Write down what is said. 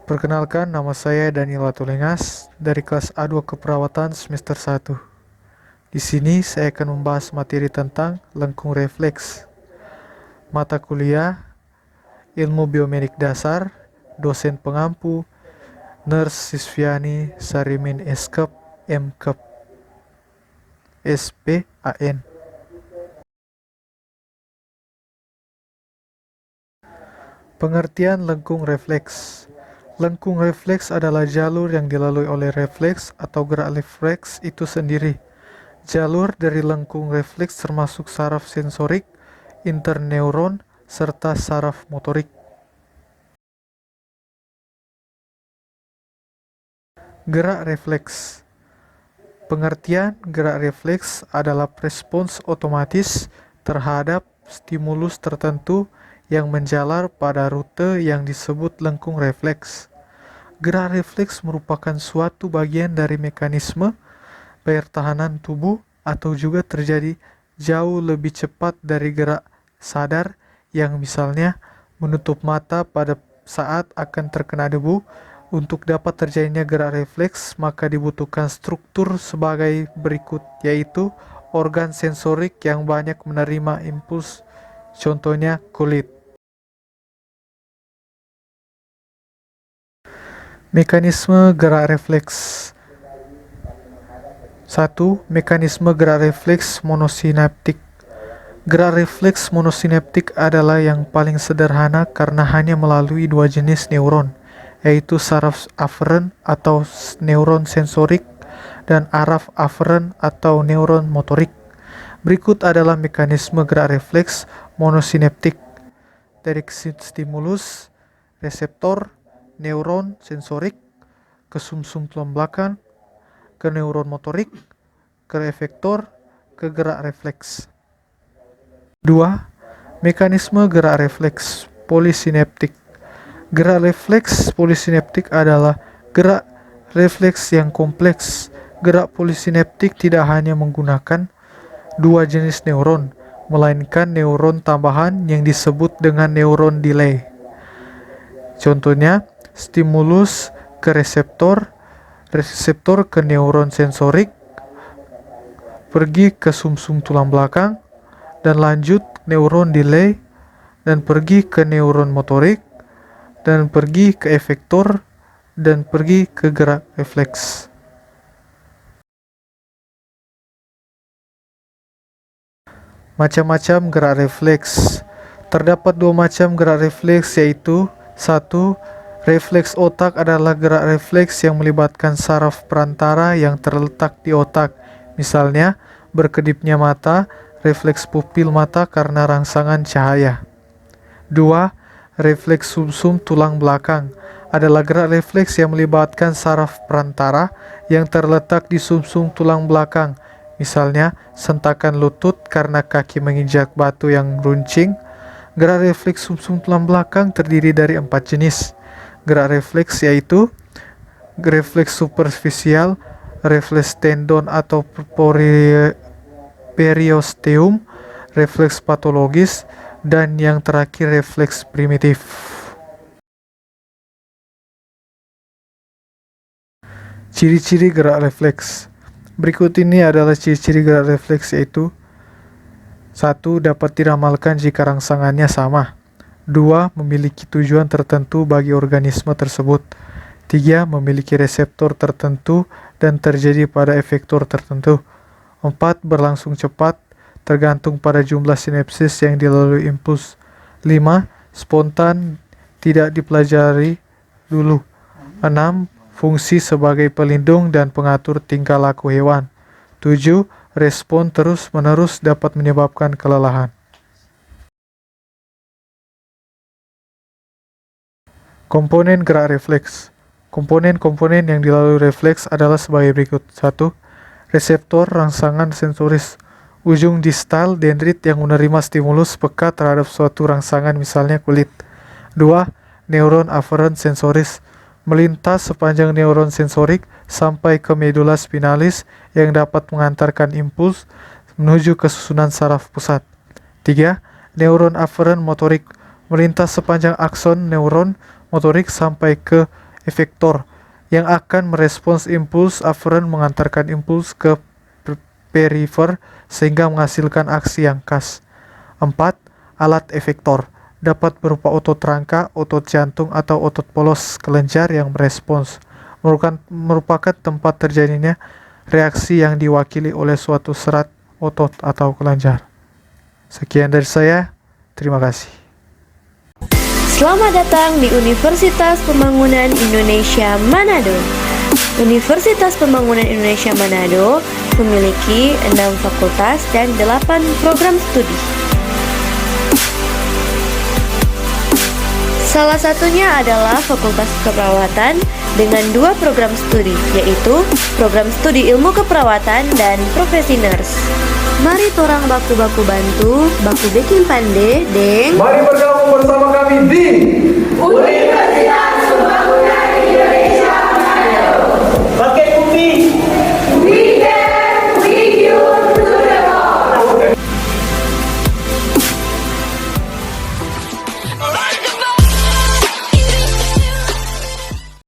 Perkenalkan, nama saya Daniel Watulengas dari kelas A2 Keperawatan semester 1. Di sini saya akan membahas materi tentang lengkung refleks. Mata kuliah Ilmu Biomedik Dasar, dosen pengampu Nurse Sisviani Sarimin Eskep, MKep, SPAN. Pengertian lengkung refleks. Lengkung refleks adalah jalur yang dilalui oleh refleks atau gerak refleks itu sendiri. Jalur dari lengkung refleks termasuk saraf sensorik, interneuron, serta saraf motorik. Gerak refleks. Pengertian gerak refleks adalah respons otomatis terhadap stimulus tertentu yang menjalar pada rute yang disebut lengkung refleks. Gerak refleks merupakan suatu bagian dari mekanisme pertahanan tubuh atau juga terjadi jauh lebih cepat dari gerak sadar yang misalnya menutup mata pada saat akan terkena debu. Untuk dapat terjadinya gerak refleks, maka dibutuhkan struktur sebagai berikut, yaitu organ sensorik yang banyak menerima impuls, contohnya kulit. Mekanisme gerak refleks. 1. Mekanisme gerak refleks monosinaptik. Gerak refleks monosinaptik adalah yang paling sederhana karena hanya melalui dua jenis neuron, yaitu saraf aferen atau neuron sensorik dan araf aferen atau neuron motorik. Berikut adalah mekanisme gerak refleks monosinaptik. Dari stimulus reseptor neuron sensorik ke sumsum tulang belakang, ke neuron motorik, ke efektor, ke gerak refleks. 2. Mekanisme gerak refleks polisinaptik. Gerak refleks polisinaptik adalah gerak refleks yang kompleks. Gerak polisinaptik tidak hanya menggunakan dua jenis neuron, melainkan neuron tambahan yang disebut dengan neuron delay. Contohnya, stimulus ke reseptor, reseptor ke neuron sensorik, pergi ke sumsum tulang belakang, dan lanjut neuron delay, dan pergi ke neuron motorik, dan pergi ke efektor, dan pergi ke gerak refleks. Macam-macam gerak refleks. Terdapat dua macam gerak refleks, yaitu 1. Refleks otak adalah gerak refleks yang melibatkan saraf perantara yang terletak di otak. Misalnya, berkedipnya mata, refleks pupil mata karena rangsangan cahaya. 2. Refleks sumsum tulang belakang adalah gerak refleks yang melibatkan saraf perantara yang terletak di sumsum tulang belakang. Misalnya, sentakan lutut karena kaki menginjak batu yang runcing. Gerak refleks sumsum tulang belakang terdiri dari 4 jenis. Gerak refleks yaitu refleks superficial, refleks tendon atau periosteum, refleks patologis, dan yang terakhir refleks primitif. Ciri-ciri gerak refleks. Berikut ini adalah ciri-ciri gerak refleks, yaitu 1. Dapat diramalkan jika rangsangannya sama. 2. Memiliki tujuan tertentu bagi organisme tersebut. 3. Memiliki reseptor tertentu dan terjadi pada efektor tertentu. 4. Berlangsung cepat, tergantung pada jumlah sinapsis yang dilalui impuls. 5. Spontan, tidak dipelajari dulu. 6. Fungsi sebagai pelindung dan pengatur tingkah laku hewan. 7. Respon terus-menerus dapat menyebabkan kelelahan. Komponen gerak refleks. Komponen-komponen yang dilalui refleks adalah sebagai berikut. 1. Reseptor rangsangan sensoris. Ujung distal dendrit yang menerima stimulus peka terhadap suatu rangsangan, misalnya kulit. 2. Neuron aferen sensoris. Melintas sepanjang neuron sensorik sampai ke medula spinalis yang dapat mengantarkan impuls menuju ke susunan saraf pusat. 3. Neuron aferen motorik. Melintas sepanjang akson neuron motorik sampai ke efektor yang akan merespons impuls aferen mengantarkan impuls ke perifer sehingga menghasilkan aksi yang khas. 4. Alat efektor dapat berupa otot rangka, otot jantung, atau otot polos kelenjar yang merespons. Merupakan tempat terjadinya reaksi yang diwakili oleh suatu serat, otot, atau kelenjar. Sekian dari saya, terima kasih. Selamat datang di Universitas Pembangunan Indonesia Manado. Universitas Pembangunan Indonesia Manado memiliki 6 fakultas dan 8 program studi. Salah satunya adalah Fakultas Keperawatan dengan 2 program studi, yaitu Program Studi Ilmu Keperawatan dan Profesi Nurse. Mari torang baku-baku bantu, baku bikin pande, deng. Mari bergabung bersama kami di Universitas